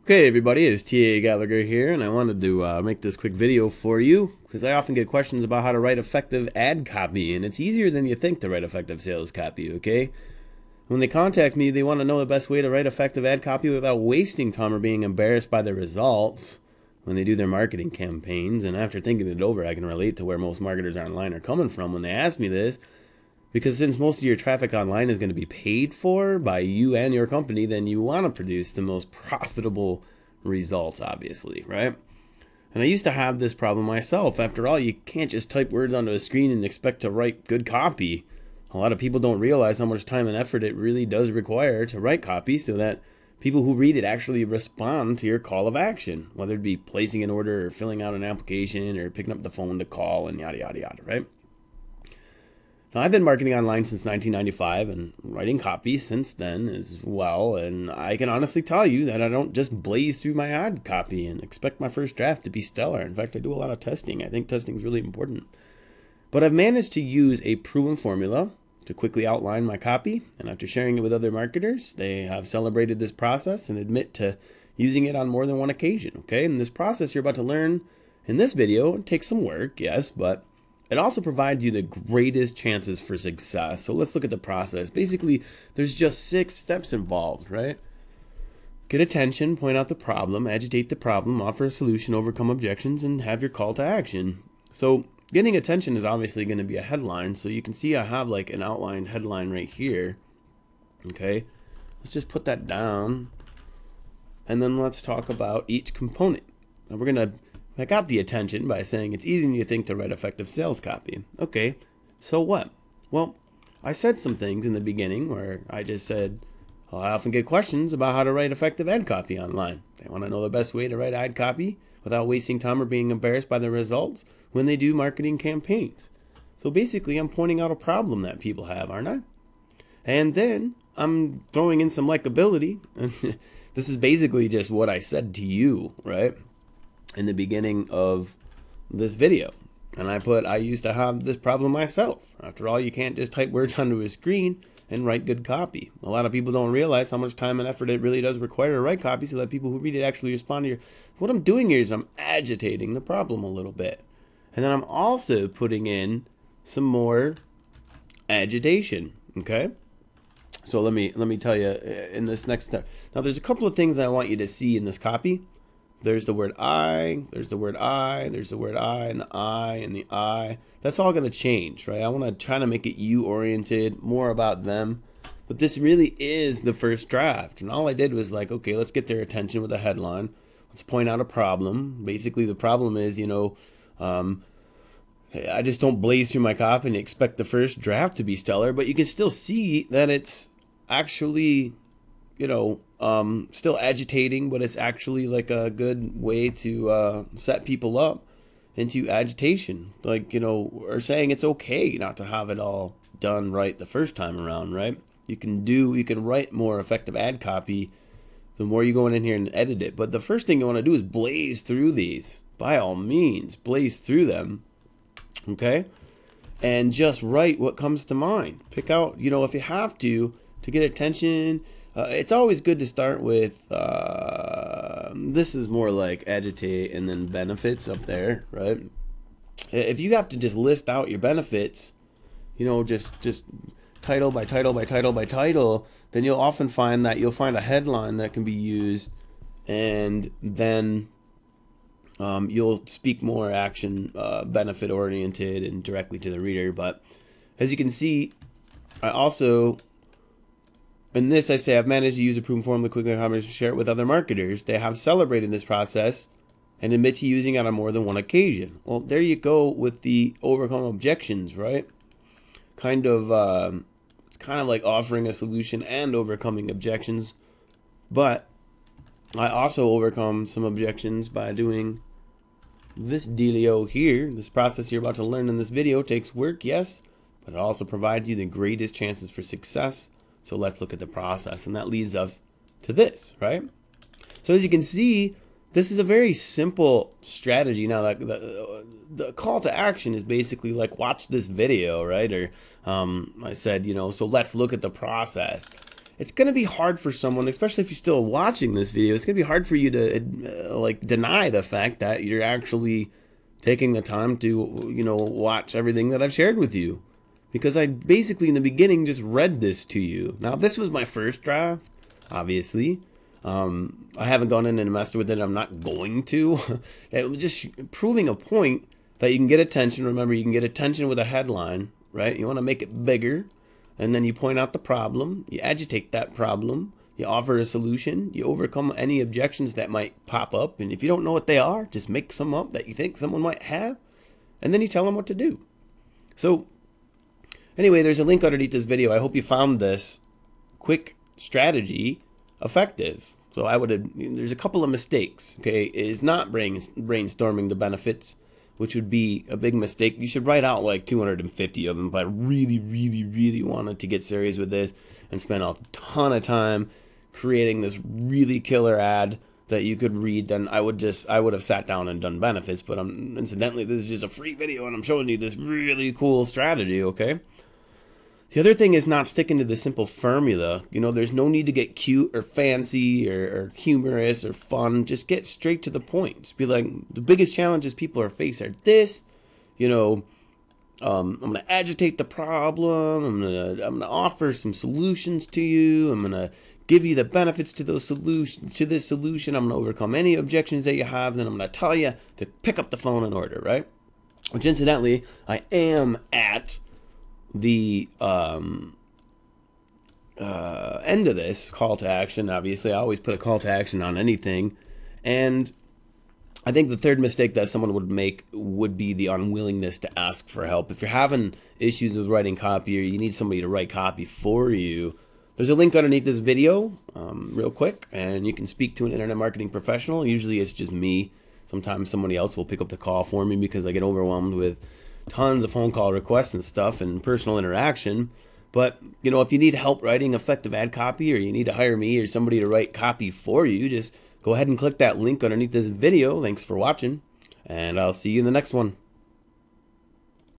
Okay, everybody, it's T.A. Gallagher here, and I wanted to make this quick video for you because I often get questions about how to write effective ad copy, and it's easier than you think to write effective sales copy, okay? When they contact me, they want to know the best way to write effective ad copy without wasting time or being embarrassed by the results when they do their marketing campaigns, and after thinking it over, I can relate to where most marketers online are coming from when they ask me this. Because since most of your traffic online is going to be paid for by you and your company, then you want to produce the most profitable results, obviously, right? And I used to have this problem myself. After all, you can't just type words onto a screen and expect to write good copy. A lot of people don't realize how much time and effort it really does require to write copy so that people who read it actually respond to your call of action, whether it be placing an order or filling out an application or picking up the phone to call and yada, yada, yada, right? Now, I've been marketing online since 1995 and writing copy since then as well, and I can honestly tell you that I don't just blaze through my ad copy and expect my first draft to be stellar. In fact, I do a lot of testing. I think testing is really important. But I've managed to use a proven formula to quickly outline my copy, and after sharing it with other marketers, they have celebrated this process and admit to using it on more than one occasion, okay? And this process you're about to learn in this video takes some work, yes, but it also provides you the greatest chances for success. So let's look at the process. Basically, there's just 6 steps involved, right? Get attention, point out the problem, agitate the problem, offer a solution, overcome objections, and have your call to action. So getting attention is obviously going to be a headline. So you can see I have like an outlined headline right here. Okay, let's just put that down. And then let's talk about each component. Now we're going to I got the attention by saying it's easy to think to write effective sales copy. Okay, so what? Well, I said some things in the beginning where I just said, I often get questions about how to write effective ad copy online. They want to know the best way to write ad copy without wasting time or being embarrassed by the results when they do marketing campaigns. So basically, I'm pointing out a problem that people have, aren't I? And then I'm throwing in some likability. This is basically just what I said to you, right? In the beginning of this video. And I used to have this problem myself. After all, you can't just type words onto a screen and write good copy. A lot of people don't realize how much time and effort it really does require to write copy so that people who read it actually respond to your... What I'm doing here is I'm agitating the problem a little bit. And then I'm also putting in some more agitation, okay? So let me tell you in this next step. Now there's a couple of things I want you to see in this copy. There's the word I, there's the word I, there's the word I, and the I, and the I. That's all going to change, right? I want to try to make it you-oriented, more about them. But this really is the first draft. And all I did was like, okay, let's get their attention with a headline. Let's point out a problem. Basically, the problem is, I just don't blaze through my copy and expect the first draft to be stellar. But you can still see that it's actually... still agitating, but it's actually like a good way to set people up into agitation. Like, or saying it's okay not to have it all done right the first time around, right? You can write more effective ad copy the more you go in here and edit it. But the first thing you want to do is blaze through these. By all means, blaze through them, okay? And just write what comes to mind. Pick out, if you have to get attention. It's always good to start with, this is more like agitate and then benefits up there, right? If you have to just list out your benefits, just title by title by title by title, then you'll often find that you'll find a headline that can be used, and then you'll speak more action, benefit oriented and directly to the reader. But as you can see, I also... In this, I say I've managed to use a proven formula quickly and share it with other marketers. They have celebrated this process and admit to using it on more than one occasion. Well, there you go with the overcome objections, right? It's kind of like offering a solution and overcoming objections. But I also overcome some objections by doing this dealio here. This process you're about to learn in this video takes work, yes, but it also provides you the greatest chances for success. So let's look at the process, and that leads us to this, right? So as you can see, this is a very simple strategy. Now, the call to action is basically like, watch this video, right? Or I said, so let's look at the process. it's going to be hard for someone, especially if you're still watching this video, it's going to be hard for you to like deny the fact that you're actually taking the time to, watch everything that I've shared with you. Because I basically in the beginning just read this to you. Now, this was my first draft, obviously. I haven't gone in and messed with it. I'm not going to. It was just proving a point that you can get attention. Remember, you can get attention with a headline, right? You want to make it bigger. And then you point out the problem, you agitate that problem, you offer a solution, you overcome any objections that might pop up, and if you don't know what they are, just make some up that you think someone might have, and then you tell them what to do. So, anyway, there's a link underneath this video. I hope you found this quick strategy effective. So there's a couple of mistakes, okay? It is not brainstorming the benefits, which would be a big mistake. You should write out like 250 of them if I really, really, really wanted to get serious with this and spend a ton of time creating this really killer ad that you could read. Then I would have sat down and done benefits. But incidentally, this is just a free video and I'm showing you this really cool strategy, okay? The other thing is not sticking to the simple formula. There's no need to get cute or fancy or humorous or fun. Just get straight to the point. Just be like, the biggest challenges people are faced are this. I'm gonna agitate the problem. I'm gonna offer some solutions to you. I'm gonna give you the benefits to those this solution. I'm gonna overcome any objections that you have. And then I'm gonna tell you to pick up the phone and order, right? Which incidentally, I am at the end of this call to action. Obviously, I always put a call to action on anything, and I think the third mistake that someone would make would be the unwillingness to ask for help. If you're having issues with writing copy or you need somebody to write copy for you, there's a link underneath this video real quick, and you can speak to an internet marketing professional. Usually it's just me. Sometimes somebody else will pick up the call for me because I get overwhelmed with tons of phone call requests and stuff and personal interaction. But, if you need help writing effective ad copy or you need to hire me or somebody to write copy for you, just go ahead and click that link underneath this video. Thanks for watching, and I'll see you in the next one.